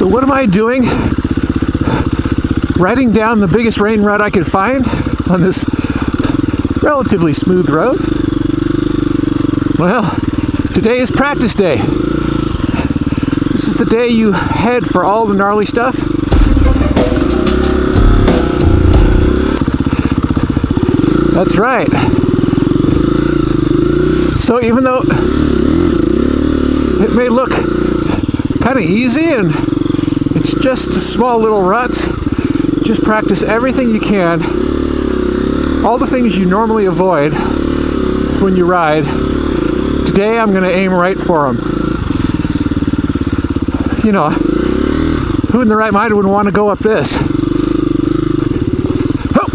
So what am I doing? Riding down the biggest rain rut I could find on this relatively smooth road? Well, today is practice day. This is the day you head for all the gnarly stuff. That's right. So even though it may look kind of easy and it's just a small little rut, just practice everything you can. All the things you normally avoid when you ride. Today I'm going to aim right for them. You know, who in the right mind would want to go up this? Oh.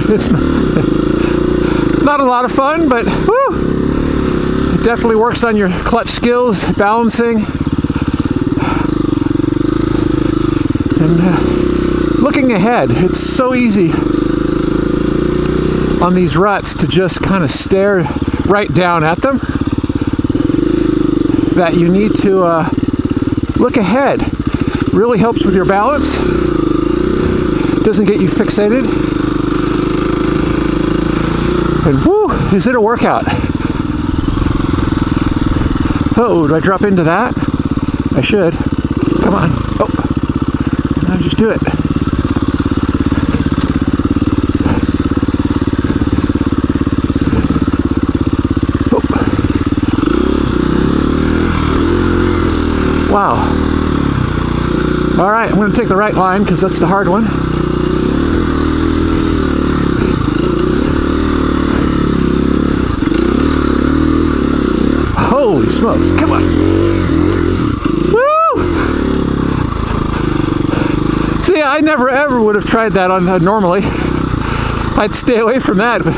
It's not a lot of fun, but whew, it definitely works on your clutch skills, balancing, and looking ahead. It's so easy on these ruts to just kind of stare right down at them that you need to look ahead. Really helps with your balance. Doesn't get you fixated. And whoo, is it a workout? Oh, do I drop into that? I should. Come on. Oh, I'll just do it. Wow. All right, I'm going to take the right line because that's the hard one. Holy smokes, come on. Woo! See, I never ever would have tried that on normally. I'd stay away from that. But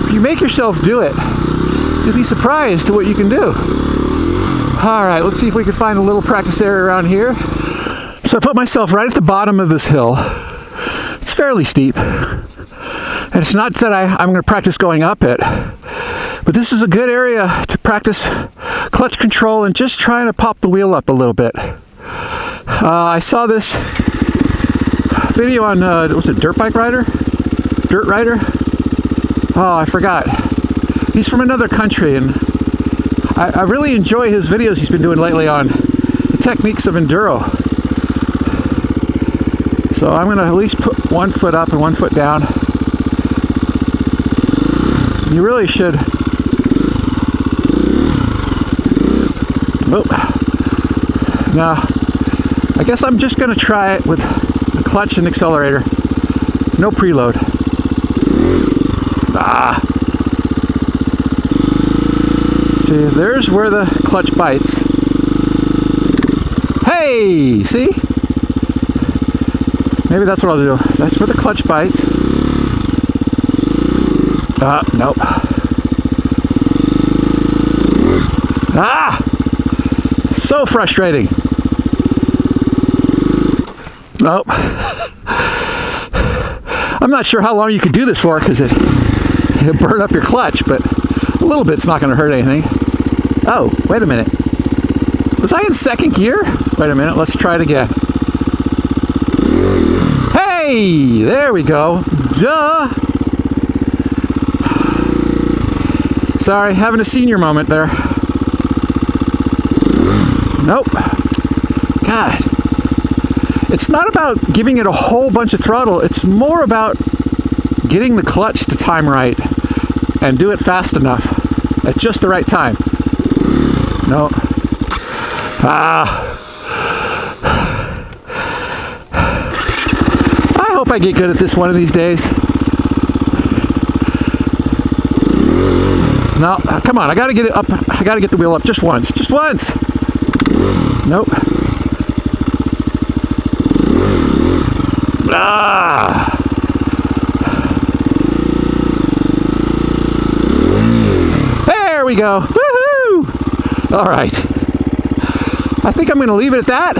if you make yourself do it, you'll be surprised at what you can do. All right, let's see if we can find a little practice area around here. So I put myself right at the bottom of this hill. It's fairly steep. And it's not that I'm going to practice going up it, but this is a good area to practice clutch control and just trying to pop the wheel up a little bit. I saw this video on, was it Dirt Rider? Oh, I forgot. He's from another country, and I really enjoy his videos he's been doing lately on the techniques of enduro. So I'm going to at least put one foot up and one foot down. You really should. Oh. Now, I guess I'm just going to try it with the clutch and accelerator. No preload. Ah. See, there's where the clutch bites. Hey, see? Maybe that's what I'll do. That's where the clutch bites. Nope. Ah! So frustrating. Nope. I'm not sure how long you could do this for because it'll burn up your clutch, but a little bit's not going to hurt anything. Oh, wait a minute. Was I in second gear? Wait a minute, let's try it again. Hey, there we go. Duh. Sorry, having a senior moment there. Nope. God. It's not about giving it a whole bunch of throttle. It's more about getting the clutch to time right and do it fast enough at just the right time. No. I hope I get good at this one of these days. No, come on, I gotta get it up. I gotta get the wheel up just once. Just once. Nope. Ah. There we go. Woohoo! All right. I think I'm going to leave it at that.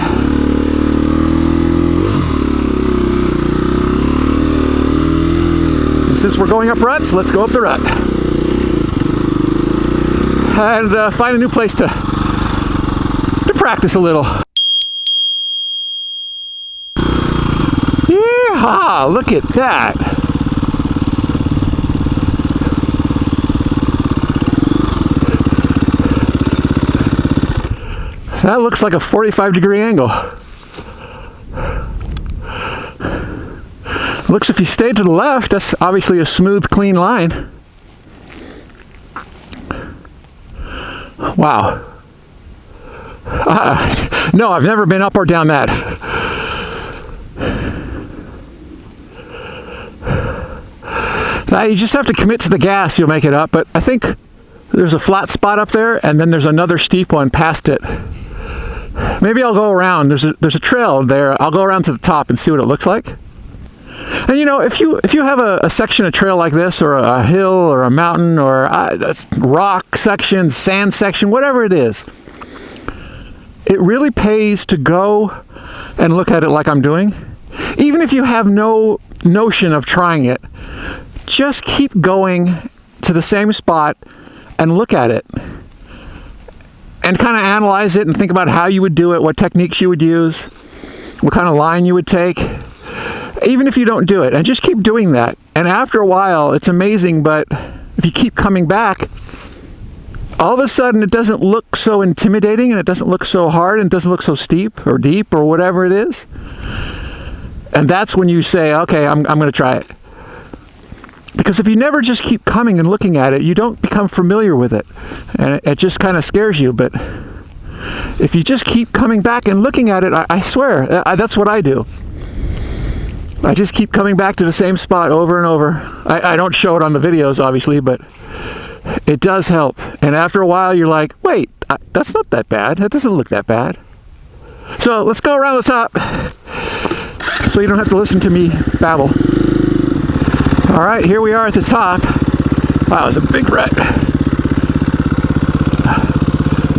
And since we're going up ruts, let's go up the rut. and find a new place to practice a little. Yeehaw! Look at that. That looks like a 45-degree angle. Looks if you stay to the left, that's obviously a smooth, clean line. Wow. No, I've never been up or down that. Now, you just have to commit to the gas, you'll make it up, but I think there's a flat spot up there, and then there's another steep one past it. Maybe I'll go around. There's a trail there. I'll go around to the top and see what it looks like. And you know, if you have a section of trail like this, or a hill, or a mountain, or a rock section, sand section, whatever it is, it really pays to go and look at it like I'm doing. Even if you have no notion of trying it, just keep going to the same spot and look at it. And kind of analyze it and think about how you would do it, what techniques you would use, what kind of line you would take, even if you don't do it. And just keep doing that. And after a while, it's amazing, but if you keep coming back, all of a sudden it doesn't look so intimidating, and it doesn't look so hard, and it doesn't look so steep or deep or whatever it is. And that's when you say, okay, I'm going to try it. Because if you never just keep coming and looking at it, you don't become familiar with it. And it just kind of scares you. But if you just keep coming back and looking at it, I swear, that's what I do. I just keep coming back to the same spot over and over. I don't show it on the videos, obviously, but it does help. And after a while, you're like, wait, that's not that bad. That doesn't look that bad. So let's go around the top so you don't have to listen to me babble. All right, here we are at the top. Wow, it's a big rut.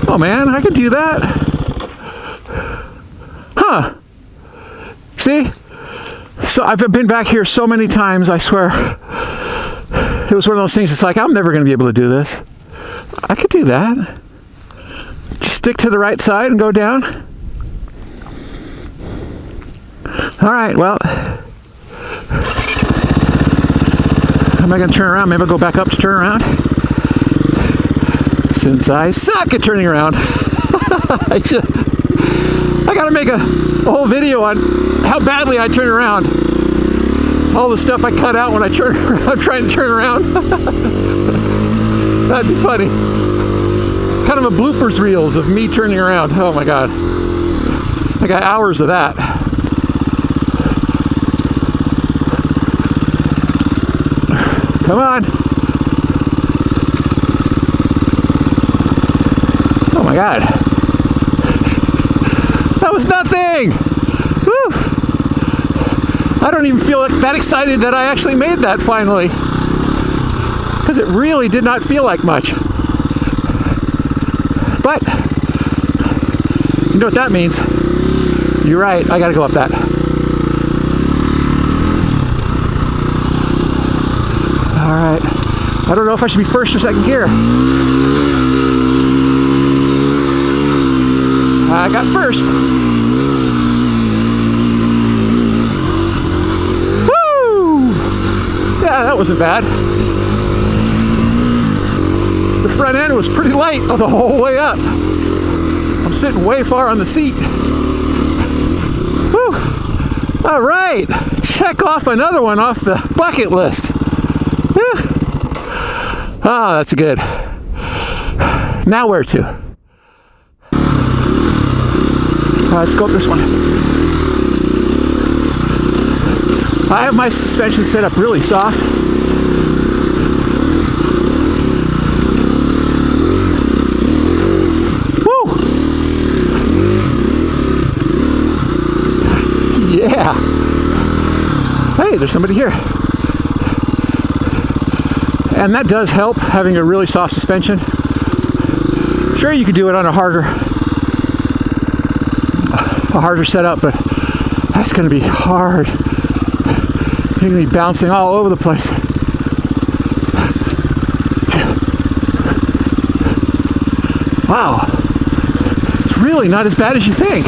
Oh man, I could do that. Huh. See? So I've been back here so many times, I swear. It was one of those things, it's like, I'm never going to be able to do this. I could do that. Just stick to the right side and go down. All right, well, am I going to turn around? Maybe I'll go back up to turn around. Since I suck at turning around. I got to make a whole video on how badly I turn around. All the stuff I cut out when I'm trying to turn around. That'd be funny. Kind of a bloopers reels of me turning around. Oh my God. I got hours of that. Come on. Oh my God. That was nothing. Woo. I don't even feel that excited that I actually made that finally. Because it really did not feel like much. But, you know what that means? You're right, I gotta go up that. Alright, I don't know if I should be first or second gear. I got first. Woo! Yeah, that wasn't bad. The front end was pretty light the whole way up. I'm sitting way far on the seat. Woo! Alright, check off another one off the bucket list. Ah, that's good. Now where to? Let's go up this one. I have my suspension set up really soft. Woo! Yeah. Hey, there's somebody here. And that does help, having a really soft suspension. Sure, you could do it on a harder setup, but that's going to be hard. You're going to be bouncing all over the place. Wow, it's really not as bad as you think.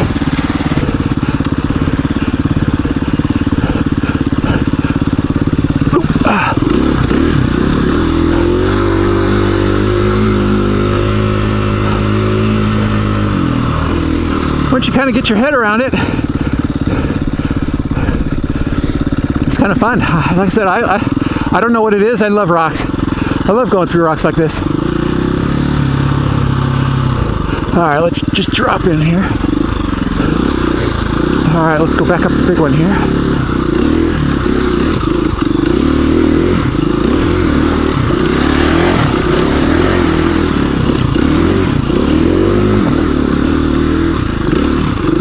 Once you kind of get your head around it, it's kind of fun. Like I said, I don't know what it is. I love rocks. I love going through rocks like this. All right, let's just drop in here. All right, let's go back up the big one here.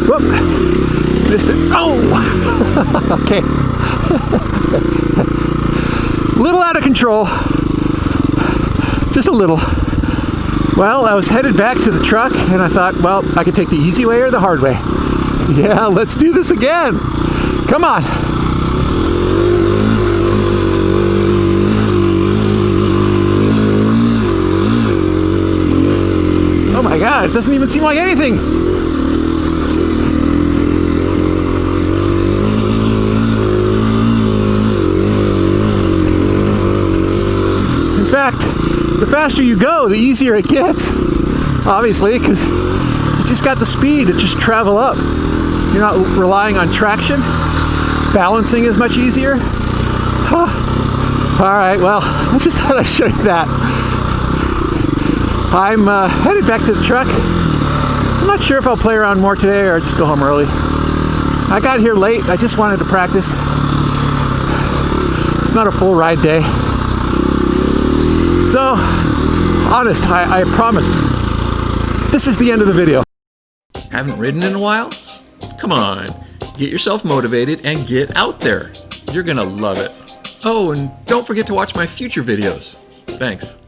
Whoop, missed it. Oh, okay. A little out of control, just a little. Well, I was headed back to the truck and I thought, well, I could take the easy way or the hard way. Yeah, let's do this again. Come on. Oh my God, it doesn't even seem like anything. In fact, the faster you go, the easier it gets. Obviously, because you just got the speed to just travel up. You're not relying on traction. Balancing is much easier. Huh. All right, well, I just thought I'd show you that. I'm headed back to the truck. I'm not sure if I'll play around more today or just go home early. I got here late. I just wanted to practice. It's not a full ride day. So, honest, I promise, this is the end of the video. Haven't ridden in a while? Come on, get yourself motivated and get out there. You're gonna love it. Oh, and don't forget to watch my future videos. Thanks.